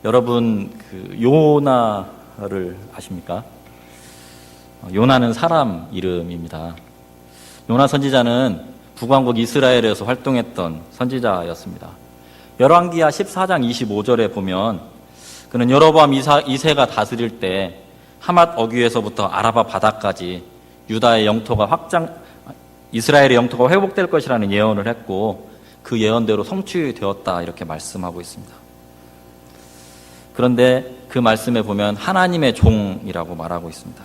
여러분 요나를 아십니까? 요나는 사람 이름입니다. 요나 선지자는 북왕국 이스라엘에서 활동했던 선지자였습니다. 열왕기하 14장 25절에 보면 그는 여로보암 2세가 다스릴 때 하맛 어귀에서부터 아라바 바다까지 유다의 영토가 이스라엘의 영토가 회복될 것이라는 예언을 했고 그 예언대로 성취되었다 이렇게 말씀하고 있습니다. 그런데 그 말씀에 보면 하나님의 종이라고 말하고 있습니다.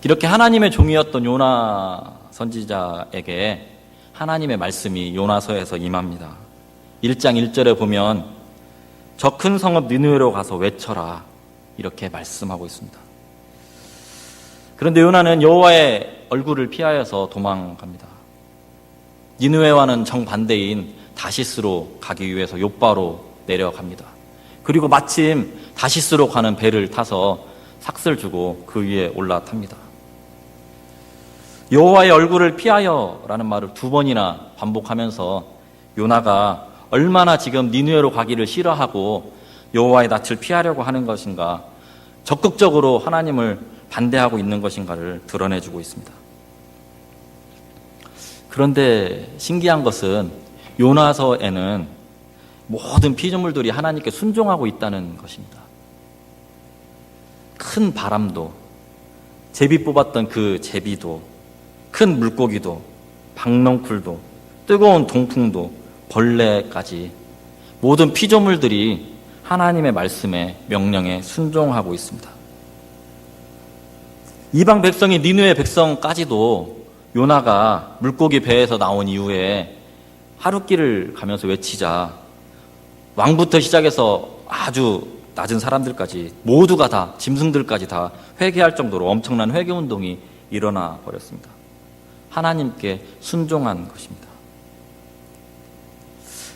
이렇게 하나님의 종이었던 요나 선지자에게 하나님의 말씀이 요나서에서 임합니다. 1장 1절에 보면 저 큰 성읍 니느웨로 가서 외쳐라 이렇게 말씀하고 있습니다. 그런데 요나는 여호와의 얼굴을 피하여서 도망갑니다. 니느웨와는 정반대인 다시스로 가기 위해서 욥바로 내려갑니다. 그리고 마침 다시스로 가는 배를 타서 삭슬 주고 그 위에 올라탑니다. 여호와의 얼굴을 피하여라는 말을 2번이나 반복하면서 요나가 얼마나 지금 니느웨로 가기를 싫어하고 여호와의 낯을 피하려고 하는 것인가, 적극적으로 하나님을 반대하고 있는 것인가를 드러내주고 있습니다. 그런데 신기한 것은 요나서에는 모든 피조물들이 하나님께 순종하고 있다는 것입니다. 큰 바람도, 제비 뽑았던 그 제비도, 큰 물고기도, 박넝쿨도, 뜨거운 동풍도, 벌레까지 모든 피조물들이 하나님의 말씀에 명령에 순종하고 있습니다. 이방 백성인 니느웨 백성까지도 요나가 물고기 배에서 나온 이후에 하룻길을 가면서 외치자 왕부터 시작해서 아주 낮은 사람들까지 모두가 다, 짐승들까지 다 회개할 정도로 엄청난 회개운동이 일어나 버렸습니다. 하나님께 순종한 것입니다.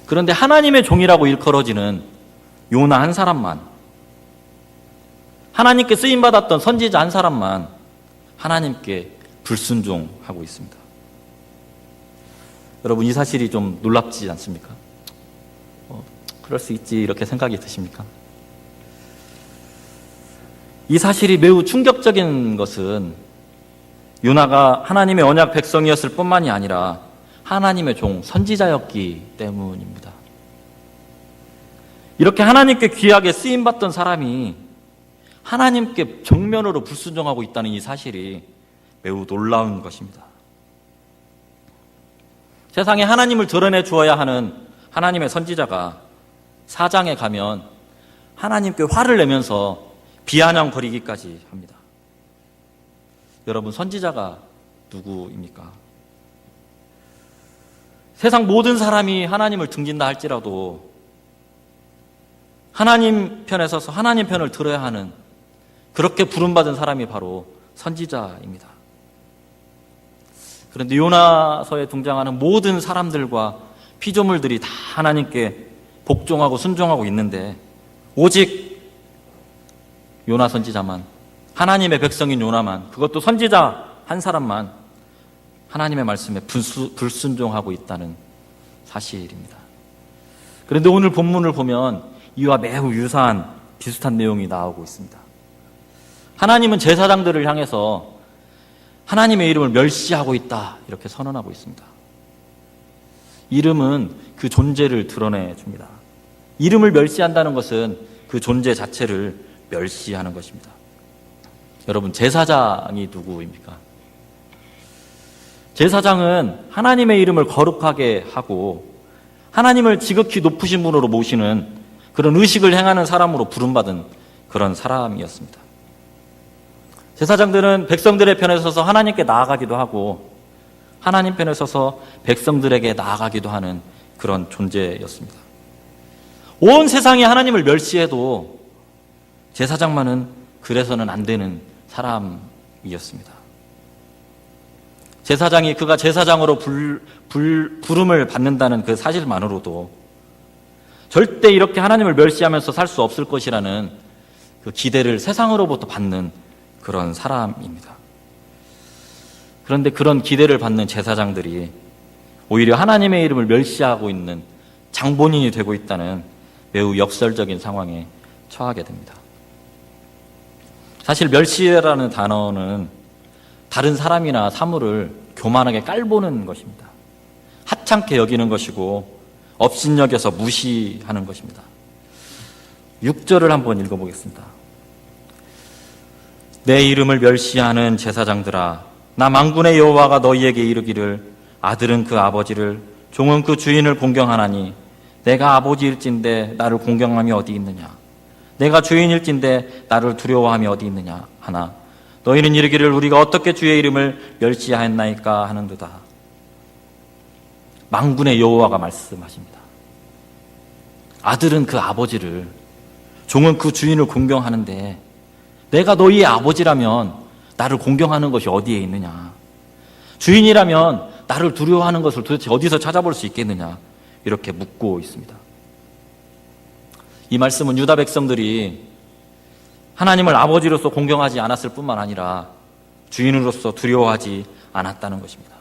그런데 하나님의 종이라고 일컬어지는 요나 한 사람만, 하나님께 쓰임받았던 선지자 한 사람만 하나님께 불순종하고 있습니다. 여러분, 이 사실이 좀 놀랍지 않습니까? 그럴 수 있지 이렇게 생각이 드십니까? 이 사실이 매우 충격적인 것은 요나가 하나님의 언약 백성이었을 뿐만이 아니라 하나님의 종, 선지자였기 때문입니다. 이렇게 하나님께 귀하게 쓰임받던 사람이 하나님께 정면으로 불순종하고 있다는 이 사실이 매우 놀라운 것입니다. 세상에 하나님을 드러내 주어야 하는 하나님의 선지자가 사장에 가면 하나님께 화를 내면서 비아냥거리기까지 합니다. 여러분, 선지자가 누구입니까? 세상 모든 사람이 하나님을 등진다 할지라도 하나님 편에 서서 하나님 편을 들어야 하는 그렇게 부름받은 사람이 바로 선지자입니다. 그런데 요나서에 등장하는 모든 사람들과 피조물들이 다 하나님께 복종하고 순종하고 있는데 오직 요나 선지자만, 하나님의 백성인 요나만, 그것도 선지자 한 사람만 하나님의 말씀에 불순종하고 있다는 사실입니다. 그런데 오늘 본문을 보면 이와 매우 유사한 비슷한 내용이 나오고 있습니다. 하나님은 제사장들을 향해서 하나님의 이름을 멸시하고 있다 이렇게 선언하고 있습니다. 이름은 그 존재를 드러내줍니다. 이름을 멸시한다는 것은 그 존재 자체를 멸시하는 것입니다. 여러분, 제사장이 누구입니까? 제사장은 하나님의 이름을 거룩하게 하고 하나님을 지극히 높으신 분으로 모시는 그런 의식을 행하는 사람으로 부름받은 그런 사람이었습니다. 제사장들은 백성들의 편에 서서 하나님께 나아가기도 하고 하나님 편에 서서 백성들에게 나아가기도 하는 그런 존재였습니다. 온 세상이 하나님을 멸시해도 제사장만은 그래서는 안 되는 사람이었습니다. 제사장이 그가 제사장으로 부름을 받는다는 그 사실만으로도 절대 이렇게 하나님을 멸시하면서 살 수 없을 것이라는 그 기대를 세상으로부터 받는 그런 사람입니다. 그런데 그런 기대를 받는 제사장들이 오히려 하나님의 이름을 멸시하고 있는 장본인이 되고 있다는 매우 역설적인 상황에 처하게 됩니다. 사실 멸시라는 단어는 다른 사람이나 사물을 교만하게 깔보는 것입니다. 하찮게 여기는 것이고 업신여겨서 무시하는 것입니다. 6절을 한번 읽어보겠습니다. 내 이름을 멸시하는 제사장들아, 나 만군의 여호와가 너희에게 이르기를 아들은 그 아버지를, 종은 그 주인을 공경하나니 내가 아버지일진데 나를 공경함이 어디 있느냐? 내가 주인일진데 나를 두려워함이 어디 있느냐 하나 너희는 이르기를 우리가 어떻게 주의 이름을 멸시하였나이까 하는도다. 만군의 여호와가 말씀하십니다. 아들은 그 아버지를, 종은 그 주인을 공경하는데 내가 너희의 아버지라면 나를 공경하는 것이 어디에 있느냐? 주인이라면 나를 두려워하는 것을 도대체 어디서 찾아볼 수 있겠느냐? 이렇게 묻고 있습니다. 이 말씀은 유다 백성들이 하나님을 아버지로서 공경하지 않았을 뿐만 아니라 주인으로서 두려워하지 않았다는 것입니다.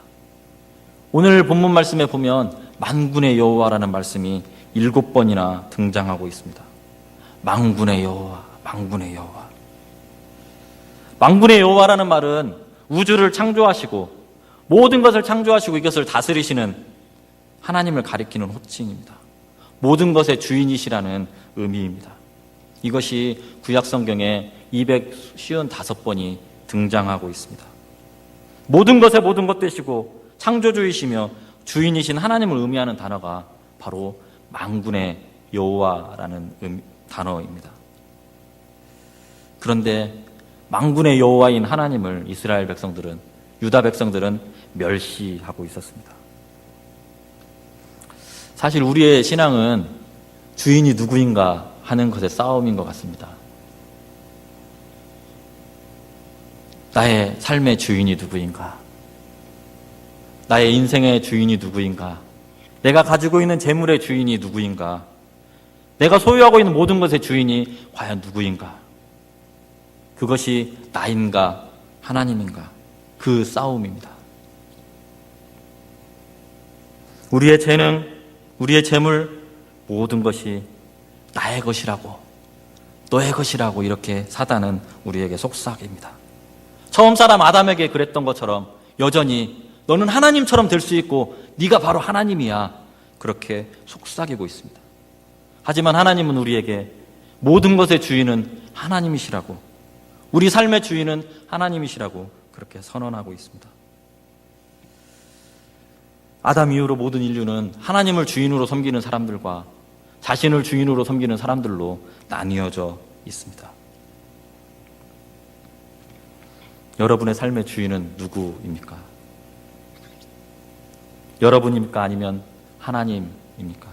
오늘 본문 말씀에 보면 만군의 여호와라는 말씀이 7번이나 등장하고 있습니다. 만군의 여호와, 만군의 여호와. 만군의 여호와라는 말은 우주를 창조하시고 모든 것을 창조하시고 이것을 다스리시는 하나님을 가리키는 호칭입니다. 모든 것의 주인이시라는 의미입니다. 이것이 구약성경에 255번이 등장하고 있습니다. 모든 것의 모든 것 되시고 창조주이시며 주인이신 하나님을 의미하는 단어가 바로 만군의 여호와라는 단어입니다. 그런데 만군의 여호와인 하나님을 이스라엘 백성들은, 유다 백성들은 멸시하고 있었습니다. 사실 우리의 신앙은 주인이 누구인가 하는 것의 싸움인 것 같습니다. 나의 삶의 주인이 누구인가? 나의 인생의 주인이 누구인가? 내가 가지고 있는 재물의 주인이 누구인가? 내가 소유하고 있는 모든 것의 주인이 과연 누구인가? 그것이 나인가 하나님인가? 그 싸움입니다. 우리의 재능, 우리의 재물, 모든 것이 나의 것이라고, 너의 것이라고 이렇게 사단은 우리에게 속삭입니다. 처음 사람 아담에게 그랬던 것처럼 여전히 너는 하나님처럼 될 수 있고 네가 바로 하나님이야, 그렇게 속삭이고 있습니다. 하지만 하나님은 우리에게 모든 것의 주인은 하나님이시라고, 우리 삶의 주인은 하나님이시라고 그렇게 선언하고 있습니다. 아담 이후로 모든 인류는 하나님을 주인으로 섬기는 사람들과 자신을 주인으로 섬기는 사람들로 나뉘어져 있습니다. 여러분의 삶의 주인은 누구입니까? 여러분입니까? 아니면 하나님입니까?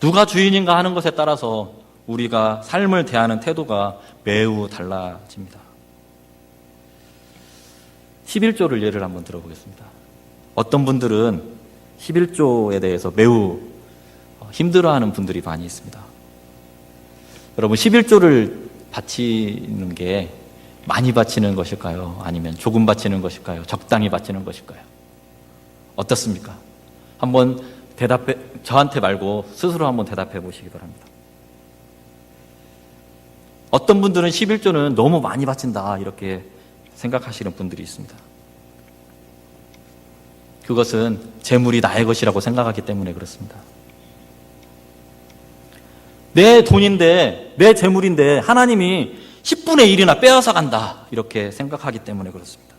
누가 주인인가 하는 것에 따라서 우리가 삶을 대하는 태도가 매우 달라집니다. 11조를 예를 한번 들어보겠습니다. 어떤 분들은 11조에 대해서 매우 힘들어하는 분들이 많이 있습니다. 여러분, 11조를 바치는 게 많이 바치는 것일까요? 아니면 조금 바치는 것일까요? 적당히 바치는 것일까요? 어떻습니까? 한번 저한테 말고 스스로 한번 대답해 보시기 바랍니다. 어떤 분들은 11조는 너무 많이 바친다 이렇게 생각하시는 분들이 있습니다. 그것은 재물이 나의 것이라고 생각하기 때문에 그렇습니다. 내 돈인데, 내 재물인데 하나님이 10분의 1이나 빼앗아 간다 이렇게 생각하기 때문에 그렇습니다.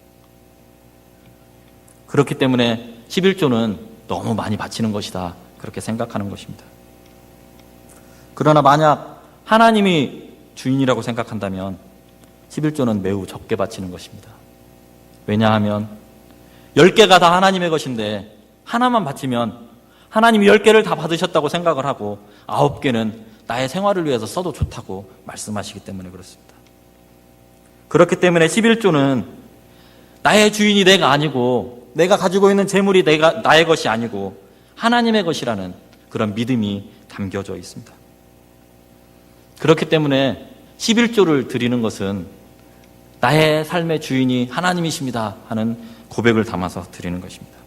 그렇기 때문에 11조는 너무 많이 바치는 것이다 그렇게 생각하는 것입니다. 그러나 만약 하나님이 주인이라고 생각한다면 11조는 매우 적게 바치는 것입니다. 왜냐하면 10개가 다 하나님의 것인데 하나만 바치면 하나님이 10개를 다 받으셨다고 생각을 하고 9개는 나의 생활을 위해서 써도 좋다고 말씀하시기 때문에 그렇습니다. 그렇기 때문에 11조는 나의 주인이 내가 아니고 내가 가지고 있는 재물이 나의 것이 아니고 하나님의 것이라는 그런 믿음이 담겨져 있습니다. 그렇기 때문에 11조를 드리는 것은 나의 삶의 주인이 하나님이십니다 하는 고백을 담아서 드리는 것입니다.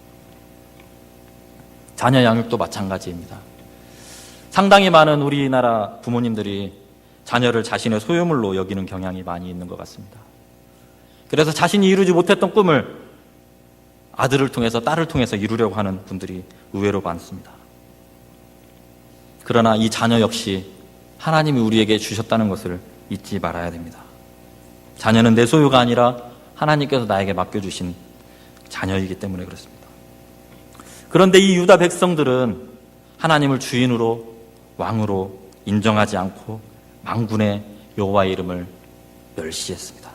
자녀 양육도 마찬가지입니다. 상당히 많은 우리나라 부모님들이 자녀를 자신의 소유물로 여기는 경향이 많이 있는 것 같습니다. 그래서 자신이 이루지 못했던 꿈을 아들을 통해서 딸을 통해서 이루려고 하는 분들이 의외로 많습니다. 그러나 이 자녀 역시 하나님이 우리에게 주셨다는 것을 잊지 말아야 됩니다. 자녀는 내 소유가 아니라 하나님께서 나에게 맡겨주신 자녀이기 때문에 그렇습니다. 그런데 이 유다 백성들은 하나님을 주인으로 왕으로 인정하지 않고 만군의 여호와의 이름을 멸시했습니다.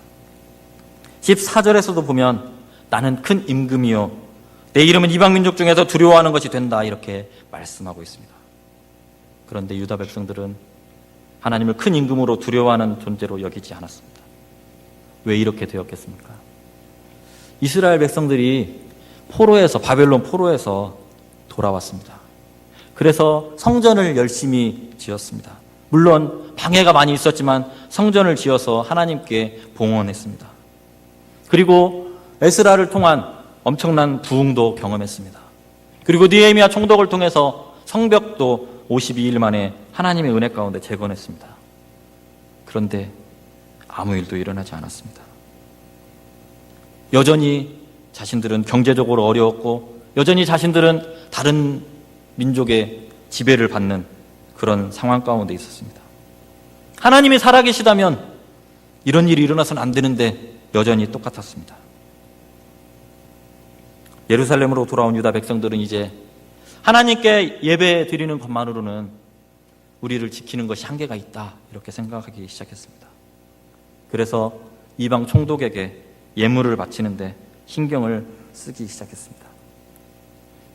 14절에서도 보면 나는 큰 임금이요 내 이름은 이방 민족 중에서 두려워하는 것이 된다 이렇게 말씀하고 있습니다. 그런데 유다 백성들은 하나님을 큰 임금으로 두려워하는 존재로 여기지 않았습니다. 왜 이렇게 되었겠습니까? 이스라엘 백성들이 바벨론 포로에서 돌아왔습니다. 그래서 성전을 열심히 지었습니다. 물론 방해가 많이 있었지만 성전을 지어서 하나님께 봉헌했습니다. 그리고 에스라를 통한 엄청난 부흥도 경험했습니다. 그리고 느헤미야 총독을 통해서 성벽도 52일 만에 하나님의 은혜 가운데 재건했습니다. 그런데 아무 일도 일어나지 않았습니다. 여전히 자신들은 경제적으로 어려웠고 여전히 자신들은 다른 민족의 지배를 받는 그런 상황 가운데 있었습니다. 하나님이 살아계시다면 이런 일이 일어나서는 안 되는데 여전히 똑같았습니다. 예루살렘으로 돌아온 유다 백성들은 이제 하나님께 예배 드리는 것만으로는 우리를 지키는 것이 한계가 있다 이렇게 생각하기 시작했습니다. 그래서 이방 총독에게 예물을 바치는데 신경을 쓰기 시작했습니다.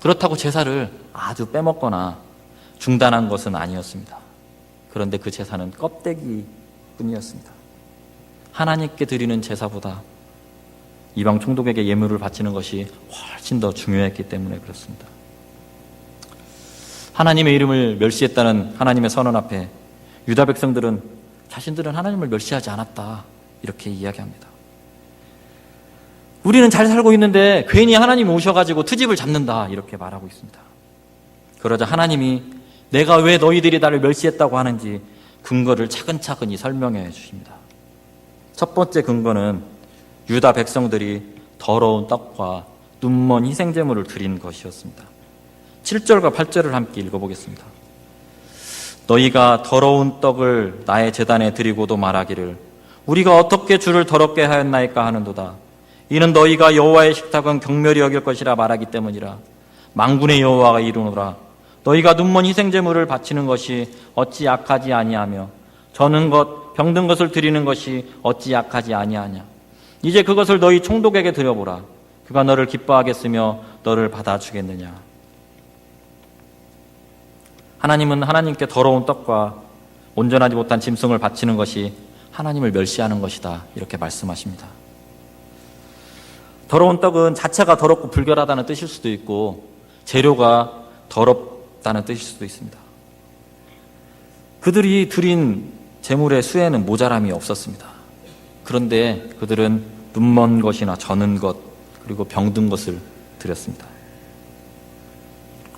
그렇다고 제사를 아주 빼먹거나 중단한 것은 아니었습니다. 그런데 그 제사는 껍데기 뿐이었습니다. 하나님께 드리는 제사보다 이방 총독에게 예물을 바치는 것이 훨씬 더 중요했기 때문에 그렇습니다. 하나님의 이름을 멸시했다는 하나님의 선언 앞에 유다 백성들은 자신들은 하나님을 멸시하지 않았다 이렇게 이야기합니다. 우리는 잘 살고 있는데 괜히 하나님이 오셔가지고 트집을 잡는다 이렇게 말하고 있습니다. 그러자 하나님이 내가 왜 너희들이 나를 멸시했다고 하는지 근거를 차근차근히 설명해 주십니다. 첫 번째 근거는 유다 백성들이 더러운 떡과 눈먼 희생제물을 드린 것이었습니다. 7절과 8절을 함께 읽어보겠습니다. 너희가 더러운 떡을 나의 제단에 드리고도 말하기를 우리가 어떻게 주를 더럽게 하였나이까 하는도다. 이는 너희가 여호와의 식탁은 경멸히 여길 것이라 말하기 때문이라. 만군의 여호와가 이르노라. 너희가 눈먼 희생제물을 바치는 것이 어찌 약하지 아니하며 저는 것 병든 것을 드리는 것이 어찌 약하지 아니하냐. 이제 그것을 너희 총독에게 드려보라. 그가 너를 기뻐하겠으며 너를 받아주겠느냐. 하나님은 하나님께 더러운 떡과 온전하지 못한 짐승을 바치는 것이 하나님을 멸시하는 것이다 이렇게 말씀하십니다. 더러운 떡은 자체가 더럽고 불결하다는 뜻일 수도 있고 재료가 더럽다는 뜻일 수도 있습니다. 그들이 드린 제물의 수에는 모자람이 없었습니다. 그런데 그들은 눈먼 것이나 저는 것 그리고 병든 것을 드렸습니다.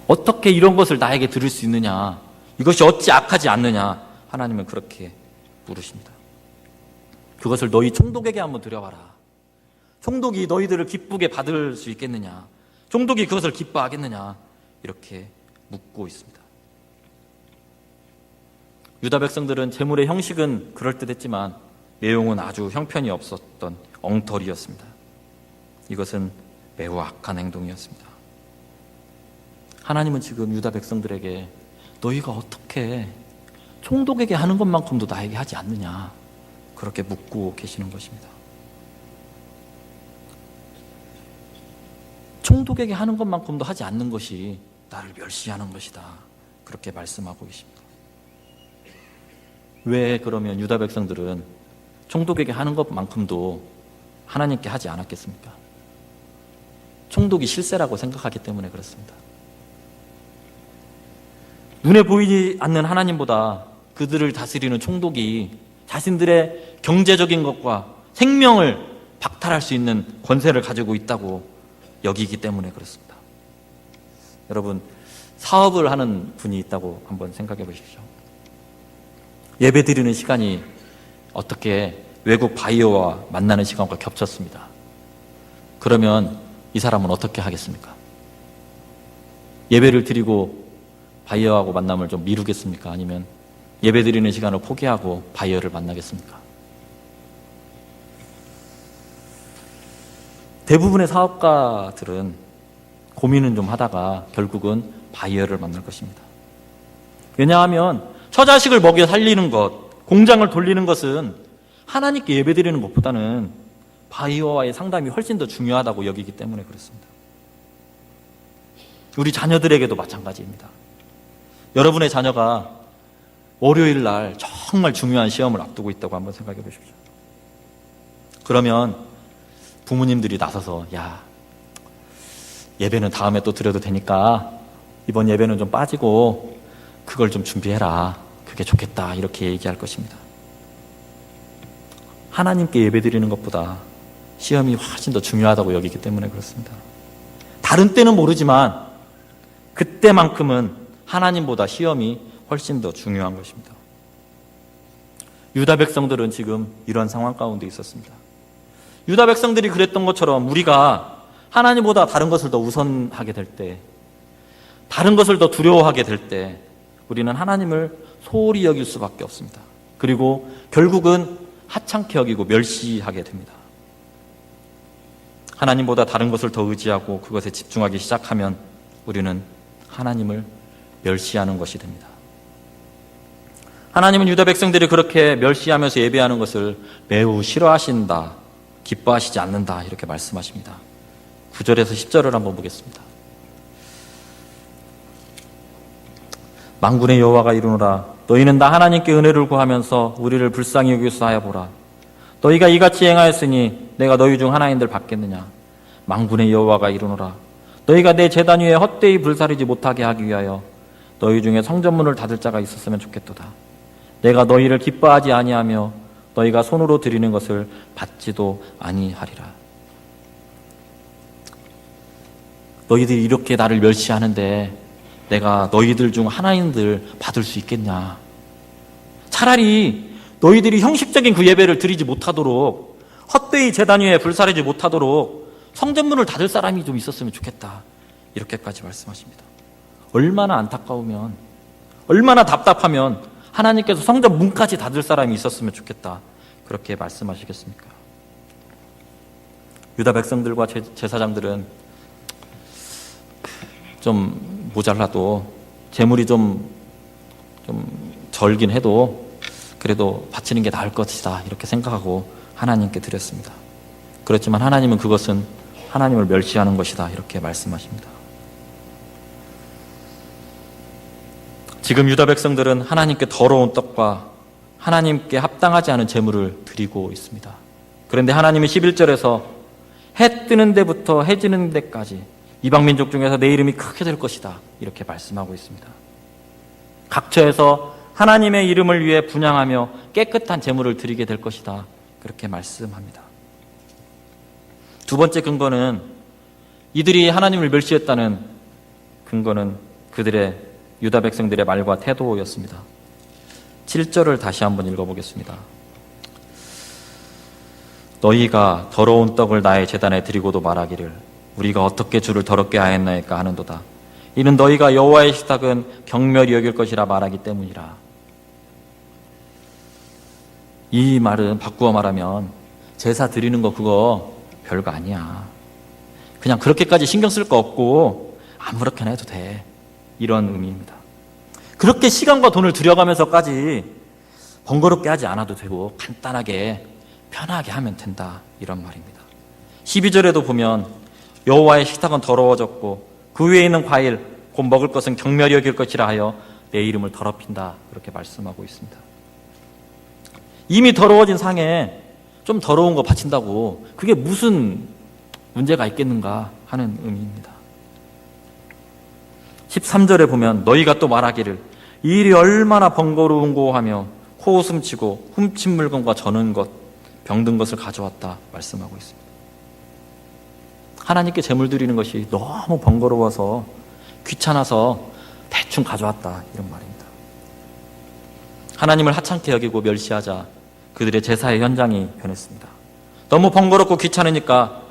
어떻게 이런 것을 나에게 드릴 수 있느냐, 이것이 어찌 악하지 않느냐, 하나님은 그렇게 물으십니다. 그것을 너희 총독에게 한번 드려봐라. 총독이 너희들을 기쁘게 받을 수 있겠느냐, 총독이 그것을 기뻐하겠느냐, 이렇게 묻고 있습니다. 유다 백성들은 제물의 형식은 그럴듯했지만 내용은 아주 형편이 없었던 엉터리였습니다. 이것은 매우 악한 행동이었습니다. 하나님은 지금 유다 백성들에게 너희가 어떻게 총독에게 하는 것만큼도 나에게 하지 않느냐, 그렇게 묻고 계시는 것입니다. 총독에게 하는 것만큼도 하지 않는 것이 나를 멸시하는 것이다, 그렇게 말씀하고 계십니다. 왜 그러면 유다 백성들은 총독에게 하는 것만큼도 하나님께 하지 않았겠습니까? 총독이 실세라고 생각하기 때문에 그렇습니다. 눈에 보이지 않는 하나님보다 그들을 다스리는 총독이 자신들의 경제적인 것과 생명을 박탈할 수 있는 권세를 가지고 있다고 여기기 때문에 그렇습니다. 여러분, 사업을 하는 분이 있다고 한번 생각해 보십시오. 예배 드리는 시간이 어떻게 외국 바이어와 만나는 시간과 겹쳤습니다. 그러면 이 사람은 어떻게 하겠습니까? 예배를 드리고 바이어하고 만남을 좀 미루겠습니까? 아니면 예배 드리는 시간을 포기하고 바이어를 만나겠습니까? 대부분의 사업가들은 고민은 좀 하다가 결국은 바이어를 만날 것입니다. 왜냐하면 처자식을 먹여 살리는 것, 공장을 돌리는 것은 하나님께 예배드리는 것보다는 바이어와의 상담이 훨씬 더 중요하다고 여기기 때문에 그렇습니다. 우리 자녀들에게도 마찬가지입니다. 여러분의 자녀가 월요일 날 정말 중요한 시험을 앞두고 있다고 한번 생각해 보십시오. 그러면 부모님들이 나서서 야, 예배는 다음에 또 드려도 되니까 이번 예배는 좀 빠지고 그걸 좀 준비해라. 그게 좋겠다. 이렇게 얘기할 것입니다. 하나님께 예배드리는 것보다 시험이 훨씬 더 중요하다고 여기기 때문에 그렇습니다. 다른 때는 모르지만 그때만큼은 하나님보다 시험이 훨씬 더 중요한 것입니다. 유다 백성들은 지금 이런 상황 가운데 있었습니다. 유다 백성들이 그랬던 것처럼 우리가 하나님보다 다른 것을 더 우선하게 될 때, 다른 것을 더 두려워하게 될 때 우리는 하나님을 소홀히 여길 수밖에 없습니다. 그리고 결국은 하찮게 여기고 멸시하게 됩니다. 하나님보다 다른 것을 더 의지하고 그것에 집중하기 시작하면 우리는 하나님을 멸시하는 것이 됩니다. 하나님은 유다 백성들이 그렇게 멸시하면서 예배하는 것을 매우 싫어하신다, 기뻐하시지 않는다 이렇게 말씀하십니다. 9절에서 10절을 한번 보겠습니다. 만군의 여호와가 이르노라 너희는 나 하나님께 은혜를 구하면서 우리를 불쌍히 여기소서 하여 보라. 너희가 이같이 행하였으니 내가 너희 중 하나인들 받겠느냐. 만군의 여호와가 이르노라 너희가 내 제단 위에 헛되이 불사르지 못하게 하기 위하여 너희 중에 성전문을 닫을 자가 있었으면 좋겠도다. 내가 너희를 기뻐하지 아니하며 너희가 손으로 드리는 것을 받지도 아니하리라. 너희들이 이렇게 나를 멸시하는데 내가 너희들 중 하나인들 받을 수 있겠냐. 차라리 너희들이 형식적인 그 예배를 드리지 못하도록 헛되이 제단 위에 불사르지 못하도록 성전문을 닫을 사람이 좀 있었으면 좋겠다. 이렇게까지 말씀하십니다. 얼마나 안타까우면, 얼마나 답답하면 하나님께서 성전 문까지 닫을 사람이 있었으면 좋겠다. 그렇게 말씀하시겠습니까? 유다 백성들과 제사장들은 좀 모자라도 재물이 좀 절긴 해도 그래도 바치는 게 나을 것이다 이렇게 생각하고 하나님께 드렸습니다. 그렇지만 하나님은 그것은 하나님을 멸시하는 것이다 이렇게 말씀하십니다. 지금 유다 백성들은 하나님께 더러운 떡과 하나님께 합당하지 않은 제물을 드리고 있습니다. 그런데 하나님이 11절에서 해 뜨는 데부터 해 지는 데까지 이방민족 중에서 내 이름이 크게 될 것이다 이렇게 말씀하고 있습니다. 각처에서 하나님의 이름을 위해 분향하며 깨끗한 제물을 드리게 될 것이다 그렇게 말씀합니다. 두 번째 근거는 이들이 하나님을 멸시했다는 근거는 그들의 유다 백성들의 말과 태도였습니다. 7절을 다시 한번 읽어보겠습니다. 너희가 더러운 떡을 나의 제단에 드리고도 말하기를 우리가 어떻게 주를 더럽게 하였나이까 하는도다. 이는 너희가 여호와의 식탁은 경멸히 여길 것이라 말하기 때문이라. 이 말은 바꾸어 말하면 제사 드리는 거 그거 별거 아니야. 그냥 그렇게까지 신경 쓸 거 없고 아무렇게나 해도 돼. 이런 의미입니다. 그렇게 시간과 돈을 들여가면서까지 번거롭게 하지 않아도 되고 간단하게 편하게 하면 된다. 이런 말입니다. 12절에도 보면 여호와의 식탁은 더러워졌고 그 위에 있는 과일 곧 먹을 것은 경멸히 여길 것이라 하여 내 이름을 더럽힌다. 그렇게 말씀하고 있습니다. 이미 더러워진 상에 좀 더러운 거 바친다고 그게 무슨 문제가 있겠는가 하는 의미입니다. 13절에 보면 너희가 또 말하기를 이 일이 얼마나 번거로운고 하며 코웃음 치고 훔친 물건과 저는 것 병든 것을 가져왔다 말씀하고 있습니다. 하나님께 제물 드리는 것이 너무 번거로워서 귀찮아서 대충 가져왔다, 이런 말입니다. 하나님을 하찮게 여기고 멸시하자 그들의 제사의 현장이 변했습니다. 너무 번거롭고 귀찮으니까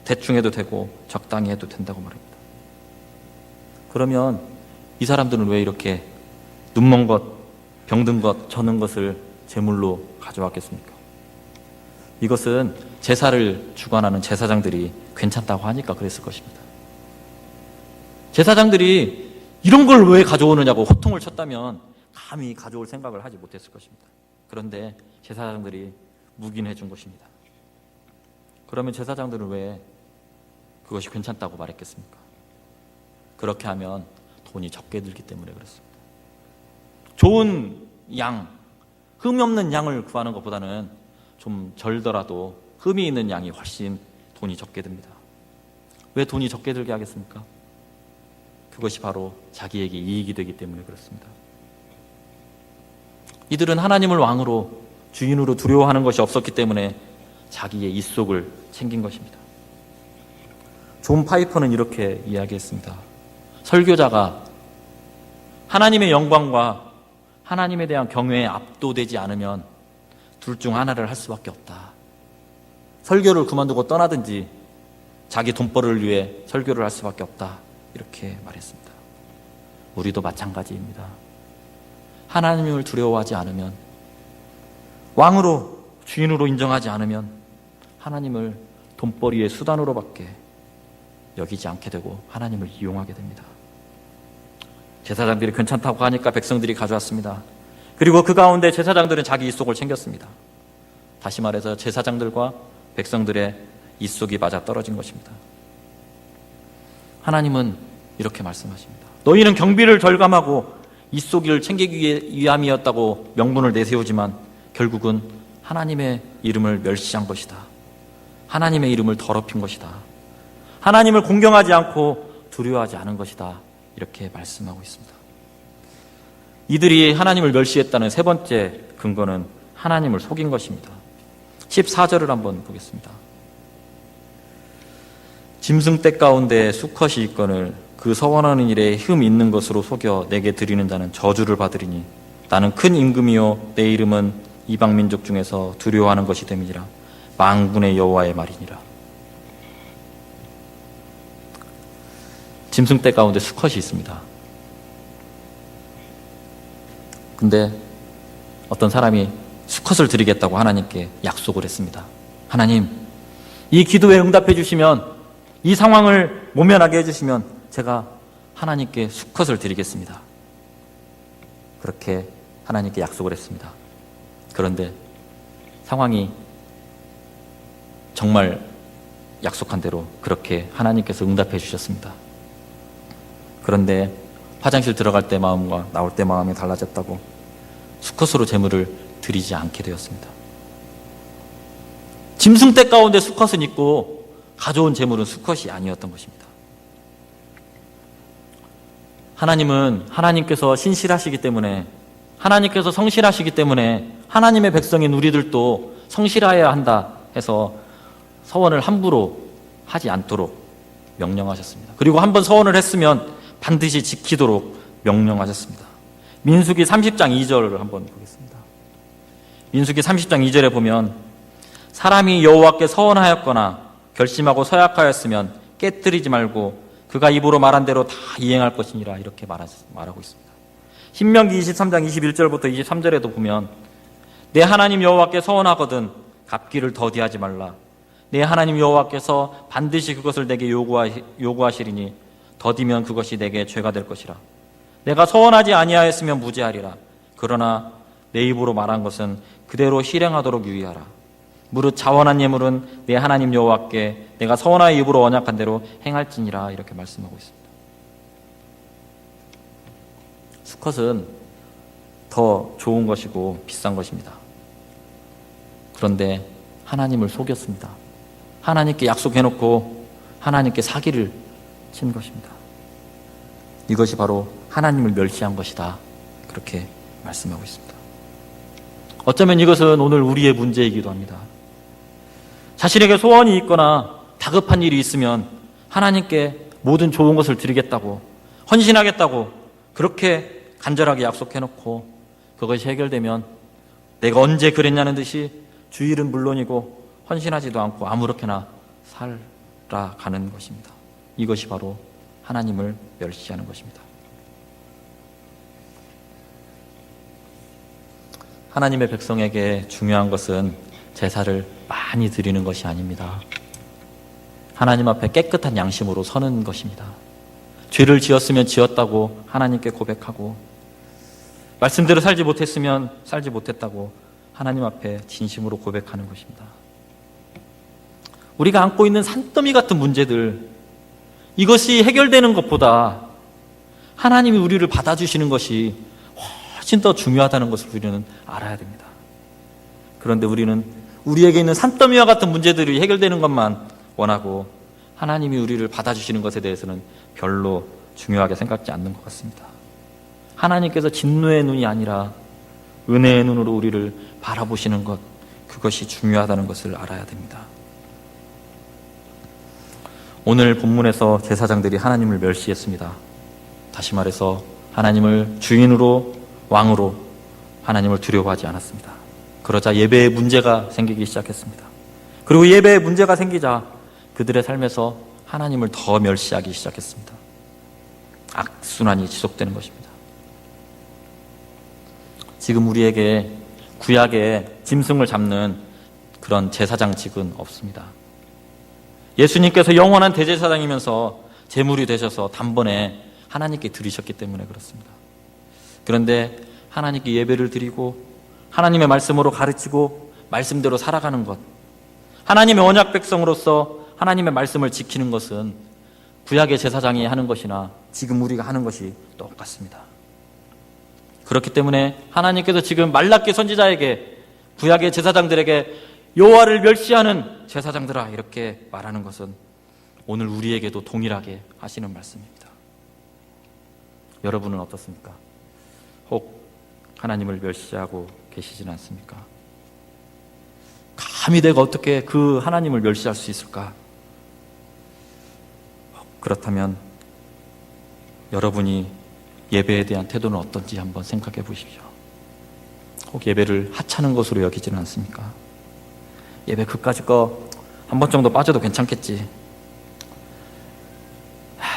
대충 해도 되고 적당히 해도 된다고 말합니다. 그러면 이 사람들은 왜 이렇게 눈먼 것, 병든 것, 저는 것을 제물로 가져왔겠습니까? 이것은 제사를 주관하는 제사장들이 괜찮다고 하니까 그랬을 것입니다. 제사장들이 이런 걸 왜 가져오느냐고 호통을 쳤다면 감히 가져올 생각을 하지 못했을 것입니다. 그런데 제사장들이 묵인해 준 것입니다. 그러면 제사장들은 왜 그것이 괜찮다고 말했겠습니까? 그렇게 하면 돈이 적게 들기 때문에 그렇습니다. 좋은 양, 흠이 없는 양을 구하는 것보다는 좀 절더라도 흠이 있는 양이 훨씬 돈이 적게 듭니다. 왜 돈이 적게 들게 하겠습니까? 그것이 바로 자기에게 이익이 되기 때문에 그렇습니다. 이들은 하나님을 왕으로, 주인으로 두려워하는 것이 없었기 때문에 자기의 입속을 챙긴 것입니다. 존 파이퍼는 이렇게 이야기했습니다. 설교자가 하나님의 영광과 하나님에 대한 경외에 압도되지 않으면 둘 중 하나를 할 수밖에 없다. 설교를 그만두고 떠나든지 자기 돈벌이를 위해 설교를 할 수밖에 없다. 이렇게 말했습니다. 우리도 마찬가지입니다. 하나님을 두려워하지 않으면, 왕으로, 주인으로 인정하지 않으면 하나님을 돈벌이의 수단으로밖에 여기지 않게 되고 하나님을 이용하게 됩니다. 제사장들이 괜찮다고 하니까 백성들이 가져왔습니다. 그리고 그 가운데 제사장들은 자기 입속을 챙겼습니다. 다시 말해서 제사장들과 백성들의 입속이 맞아 떨어진 것입니다. 하나님은 이렇게 말씀하십니다. 너희는 경비를 절감하고 입속을 챙기기 위함이었다고 명분을 내세우지만 결국은 하나님의 이름을 멸시한 것이다. 하나님의 이름을 더럽힌 것이다. 하나님을 공경하지 않고 두려워하지 않은 것이다. 이렇게 말씀하고 있습니다. 이들이 하나님을 멸시했다는 세 번째 근거는 하나님을 속인 것입니다. 14절을 한번 보겠습니다. 짐승떼 가운데 수컷이 있거늘 그 서원하는 일에 흠 있는 것으로 속여 내게 드리는 자는 저주를 받으리니 나는 큰 임금이요 내 이름은 이방 민족 중에서 두려워하는 것이 됨이니라. 만군의 여호와의 말이니라. 짐승떼 가운데 수컷이 있습니다. 근데 어떤 사람이 수컷을 드리겠다고 하나님께 약속을 했습니다. 하나님, 이 기도에 응답해 주시면, 이 상황을 모면하게 해주시면 제가 하나님께 수컷을 드리겠습니다. 그렇게 하나님께 약속을 했습니다. 그런데 상황이 정말 약속한 대로 그렇게 하나님께서 응답해 주셨습니다. 그런데 화장실 들어갈 때 마음과 나올 때 마음이 달라졌다고 수컷으로 제물을 드리지 않게 되었습니다. 짐승떼 가운데 수컷은 있고 가져온 제물은 수컷이 아니었던 것입니다. 하나님은 하나님께서 신실하시기 때문에, 하나님께서 성실하시기 때문에 하나님의 백성인 우리들도 성실해야 한다 해서 서원을 함부로 하지 않도록 명령하셨습니다. 그리고 한번 서원을 했으면 반드시 지키도록 명령하셨습니다. 민수기 30장 2절을 한번 보겠습니다. 민수기 30장 2절에 보면 사람이 여호와께 서원하였거나 결심하고 서약하였으면 깨뜨리지 말고 그가 입으로 말한 대로 다 이행할 것이니라. 이렇게 말하고 있습니다. 신명기 23장 21절부터 23절에도 보면 내 하나님 여호와께 서원하거든 갚기를 더디하지 말라. 내 하나님 여호와께서 반드시 그것을 내게 요구하시리니 더디면 그것이 내게 죄가 될 것이라. 내가 서원하지 아니하였으면 무죄하리라. 그러나 내 입으로 말한 것은 그대로 실행하도록 유의하라. 무릇 자원한 예물은 내 하나님 여호와께 내가 서원하여 입으로 언약한 대로 행할지니라. 이렇게 말씀하고 있습니다. 수컷은 더 좋은 것이고 비싼 것입니다. 그런데 하나님을 속였습니다. 하나님께 약속해놓고 하나님께 사기를 친 것입니다. 이것이 바로 하나님을 멸시한 것이다. 그렇게 말씀하고 있습니다. 어쩌면 이것은 오늘 우리의 문제이기도 합니다. 자신에게 소원이 있거나 다급한 일이 있으면 하나님께 모든 좋은 것을 드리겠다고, 헌신하겠다고 그렇게 간절하게 약속해놓고 그것이 해결되면 내가 언제 그랬냐는 듯이 주일은 물론이고 헌신하지도 않고 아무렇게나 살아가는 것입니다. 이것이 바로 하나님을 멸시하는 것입니다. 하나님의 백성에게 중요한 것은 제사를 많이 드리는 것이 아닙니다. 하나님 앞에 깨끗한 양심으로 서는 것입니다. 죄를 지었으면 지었다고 하나님께 고백하고, 말씀대로 살지 못했으면 살지 못했다고 하나님 앞에 진심으로 고백하는 것입니다. 우리가 안고 있는 산더미 같은 문제들, 이것이 해결되는 것보다 하나님이 우리를 받아주시는 것이 훨씬 더 중요하다는 것을 우리는 알아야 됩니다. 그런데 우리는 우리에게 있는 산더미와 같은 문제들이 해결되는 것만 원하고 하나님이 우리를 받아주시는 것에 대해서는 별로 중요하게 생각지 않는 것 같습니다. 하나님께서 진노의 눈이 아니라 은혜의 눈으로 우리를 바라보시는 것, 그것이 중요하다는 것을 알아야 됩니다. 오늘 본문에서 제사장들이 하나님을 멸시했습니다. 다시 말해서 하나님을 주인으로, 왕으로 하나님을 두려워하지 않았습니다. 그러자 예배에 문제가 생기기 시작했습니다. 그리고 예배에 문제가 생기자 그들의 삶에서 하나님을 더 멸시하기 시작했습니다. 악순환이 지속되는 것입니다. 지금 우리에게 구약의 짐승을 잡는 그런 제사장직은 없습니다. 예수님께서 영원한 대제사장이면서 제물이 되셔서 단번에 하나님께 드리셨기 때문에 그렇습니다. 그런데 하나님께 예배를 드리고 하나님의 말씀으로 가르치고 말씀대로 살아가는 것, 하나님의 언약 백성으로서 하나님의 말씀을 지키는 것은 구약의 제사장이 하는 것이나 지금 우리가 하는 것이 똑같습니다. 그렇기 때문에 하나님께서 지금 말라기 선지자에게, 구약의 제사장들에게 여호와를 멸시하는 제사장들아 이렇게 말하는 것은 오늘 우리에게도 동일하게 하시는 말씀입니다. 여러분은 어떻습니까? 혹 하나님을 멸시하고 계시진 않습니까? 감히 내가 어떻게 그 하나님을 멸시할 수 있을까? 그렇다면 여러분이 예배에 대한 태도는 어떤지 한번 생각해 보십시오. 혹 예배를 하찮은 것으로 여기지는 않습니까? 예배 그까짓 거 한 번 정도 빠져도 괜찮겠지.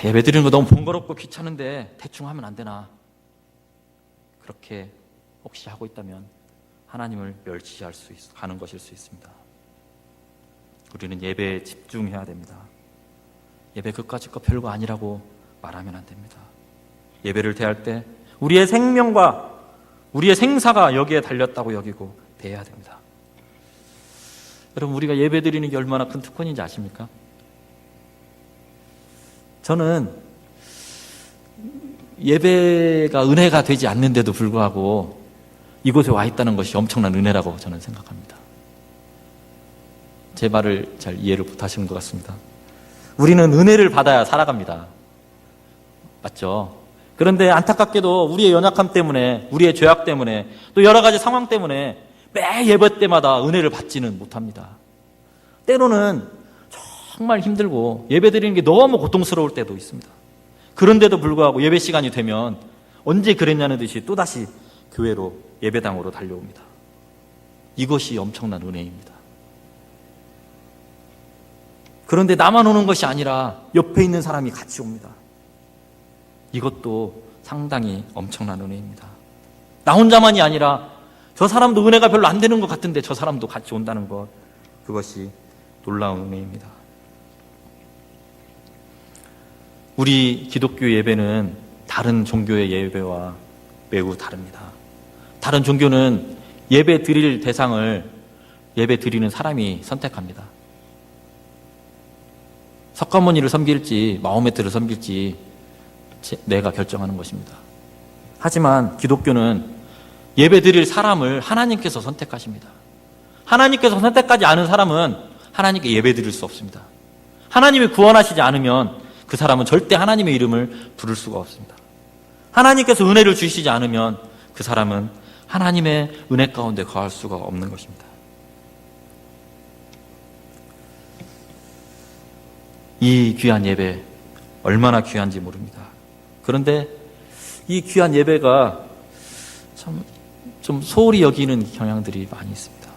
예배 드리는 거 너무 번거롭고 귀찮은데 대충 하면 안 되나? 그렇게 혹시 하고 있다면 하나님을 멸시할 수 하는 것일 수 있습니다. 우리는 예배에 집중해야 됩니다. 예배 그까짓 거 별거 아니라고 말하면 안 됩니다. 예배를 대할 때 우리의 생명과 우리의 생사가 여기에 달렸다고 여기고 대해야 됩니다. 여러분, 우리가 예배 드리는 게 얼마나 큰 특권인지 아십니까? 저는 예배가 은혜가 되지 않는데도 불구하고 이곳에 와 있다는 것이 엄청난 은혜라고 저는 생각합니다. 제 말을 잘 이해를 못하시는 것 같습니다. 우리는 은혜를 받아야 살아갑니다. 맞죠? 그런데 안타깝게도 우리의 연약함 때문에, 우리의 죄악 때문에, 또 여러 가지 상황 때문에 매 예배 때마다 은혜를 받지는 못합니다. 때로는 정말 힘들고 예배 드리는 게 너무 고통스러울 때도 있습니다. 그런데도 불구하고 예배 시간이 되면 언제 그랬냐는 듯이 또다시 교회로, 예배당으로 달려옵니다. 이것이 엄청난 은혜입니다. 그런데 나만 오는 것이 아니라 옆에 있는 사람이 같이 옵니다. 이것도 상당히 엄청난 은혜입니다. 나 혼자만이 아니라 저 사람도 은혜가 별로 안 되는 것 같은데 저 사람도 같이 온다는 것, 그것이 놀라운 은혜입니다. 우리 기독교 예배는 다른 종교의 예배와 매우 다릅니다. 다른 종교는 예배 드릴 대상을 예배 드리는 사람이 선택합니다. 석가모니를 섬길지 마호메트를 섬길지 내가 결정하는 것입니다. 하지만 기독교는 예배 드릴 사람을 하나님께서 선택하십니다. 하나님께서 선택하지 않은 사람은 하나님께 예배 드릴 수 없습니다. 하나님이 구원하시지 않으면 그 사람은 절대 하나님의 이름을 부를 수가 없습니다. 하나님께서 은혜를 주시지 않으면 그 사람은 하나님의 은혜 가운데 거할 수가 없는 것입니다. 이 귀한 예배 얼마나 귀한지 모릅니다. 그런데 이 귀한 예배가 참 좀 소홀히 여기는 경향들이 많이 있습니다.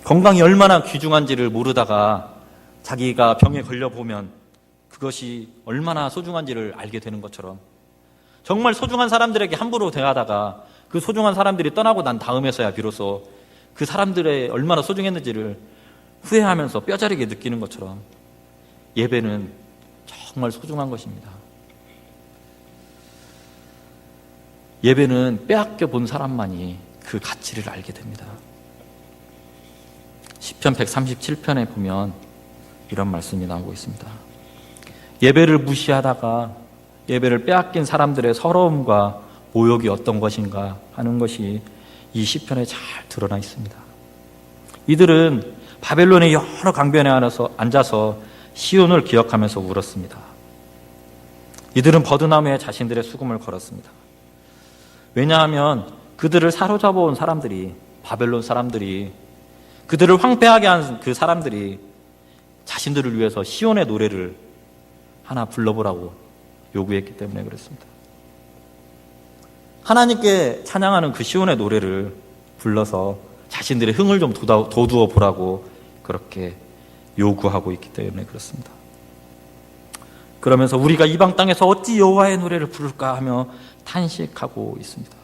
건강이 얼마나 귀중한지를 모르다가 자기가 병에 걸려보면 그것이 얼마나 소중한지를 알게 되는 것처럼 정말 소중한 사람들에게 함부로 대하다가 그 소중한 사람들이 떠나고 난 다음에서야 비로소 그 사람들의 얼마나 소중했는지를 후회하면서 뼈저리게 느끼는 것처럼 예배는 정말 소중한 것입니다. 예배는 빼앗겨 본 사람만이 그 가치를 알게 됩니다. 시편 137편에 보면 이런 말씀이 나오고 있습니다. 예배를 무시하다가 예배를 빼앗긴 사람들의 서러움과 모욕이 어떤 것인가 하는 것이 이 시편에 잘 드러나 있습니다. 이들은 바벨론의 여러 강변에 앉아서 시온을 기억하면서 울었습니다. 이들은 버드나무에 자신들의 수금을 걸었습니다. 왜냐하면 그들을 사로잡아온 사람들이, 바벨론 사람들이, 그들을 황폐하게 한 그 사람들이 자신들을 위해서 시온의 노래를 하나 불러보라고 요구했기 때문에 그렇습니다. 하나님께 찬양하는 그 시온의 노래를 불러서 자신들의 흥을 좀 돋우어 보라고 그렇게 요구하고 있기 때문에 그렇습니다. 그러면서 우리가 이방 땅에서 어찌 여호와의 노래를 부를까 하며 탄식하고 있습니다.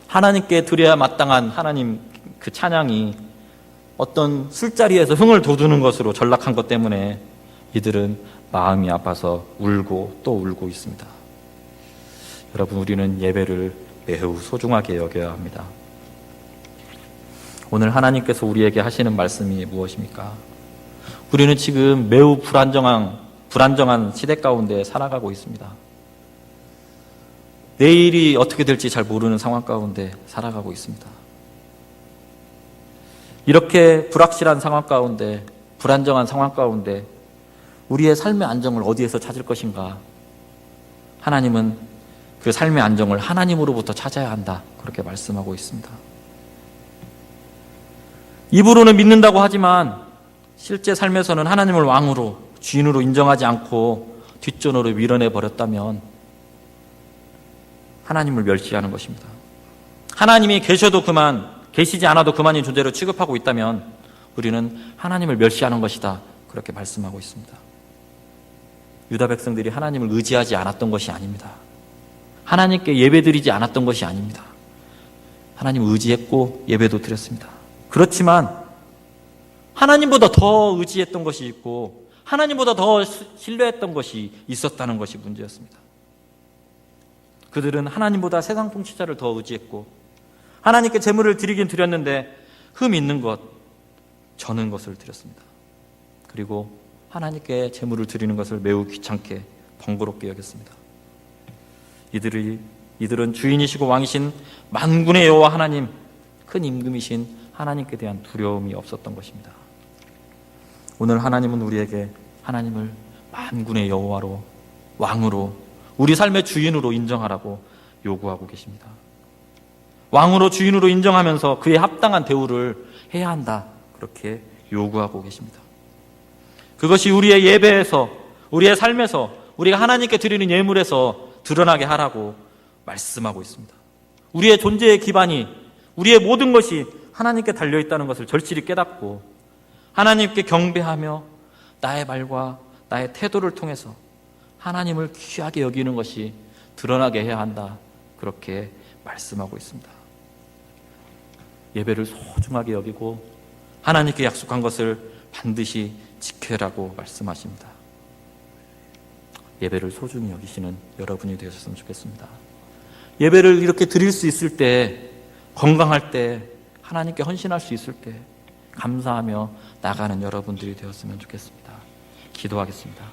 하나님께 드려야 마땅한 하나님 그 찬양이 어떤 술자리에서 흥을 돋우는 것으로 전락한 것 때문에 이들은 마음이 아파서 울고 또 울고 있습니다. 여러분, 우리는 예배를 매우 소중하게 여겨야 합니다. 오늘 하나님께서 우리에게 하시는 말씀이 무엇입니까? 우리는 지금 매우 불안정한 시대 가운데 살아가고 있습니다. 내일이 어떻게 될지 잘 모르는 상황 가운데 살아가고 있습니다. 이렇게 불확실한 상황 가운데, 불안정한 상황 가운데 우리의 삶의 안정을 어디에서 찾을 것인가? 하나님은 그 삶의 안정을 하나님으로부터 찾아야 한다, 그렇게 말씀하고 있습니다. 입으로는 믿는다고 하지만 실제 삶에서는 하나님을 왕으로, 주인으로 인정하지 않고 뒷전으로 밀어내 버렸다면 하나님을 멸시하는 것입니다. 하나님이 계셔도 그만, 계시지 않아도 그만인 존재로 취급하고 있다면 우리는 하나님을 멸시하는 것이다, 그렇게 말씀하고 있습니다. 유다 백성들이 하나님을 의지하지 않았던 것이 아닙니다. 하나님께 예배드리지 않았던 것이 아닙니다. 하나님을 의지했고 예배도 드렸습니다. 그렇지만 하나님보다 더 의지했던 것이 있고 하나님보다 더 신뢰했던 것이 있었다는 것이 문제였습니다. 그들은 하나님보다 세상 통치자를 더 의지했고 하나님께 제물을 드리긴 드렸는데 흠 있는 것, 저는 것을 드렸습니다. 그리고 하나님께 제물을 드리는 것을 매우 귀찮게, 번거롭게 여겼습니다. 이들은 주인이시고 왕이신 만군의 여호와 하나님, 큰 임금이신 하나님께 대한 두려움이 없었던 것입니다. 오늘 하나님은 우리에게 하나님을 만군의 여호와로, 왕으로, 우리 삶의 주인으로 인정하라고 요구하고 계십니다. 왕으로, 주인으로 인정하면서 그에 합당한 대우를 해야 한다, 그렇게 요구하고 계십니다. 그것이 우리의 예배에서, 우리의 삶에서, 우리가 하나님께 드리는 예물에서 드러나게 하라고 말씀하고 있습니다. 우리의 존재의 기반이, 우리의 모든 것이 하나님께 달려있다는 것을 절실히 깨닫고 하나님께 경배하며 나의 말과 나의 태도를 통해서 하나님을 귀하게 여기는 것이 드러나게 해야 한다, 그렇게 말씀하고 있습니다. 예배를 소중하게 여기고 하나님께 약속한 것을 반드시 지켜라고 말씀하십니다. 예배를 소중히 여기시는 여러분이 되셨으면 좋겠습니다. 예배를 이렇게 드릴 수 있을 때, 건강할 때, 하나님께 헌신할 수 있을 때 감사하며 나가는 여러분들이 되었으면 좋겠습니다. 기도하겠습니다.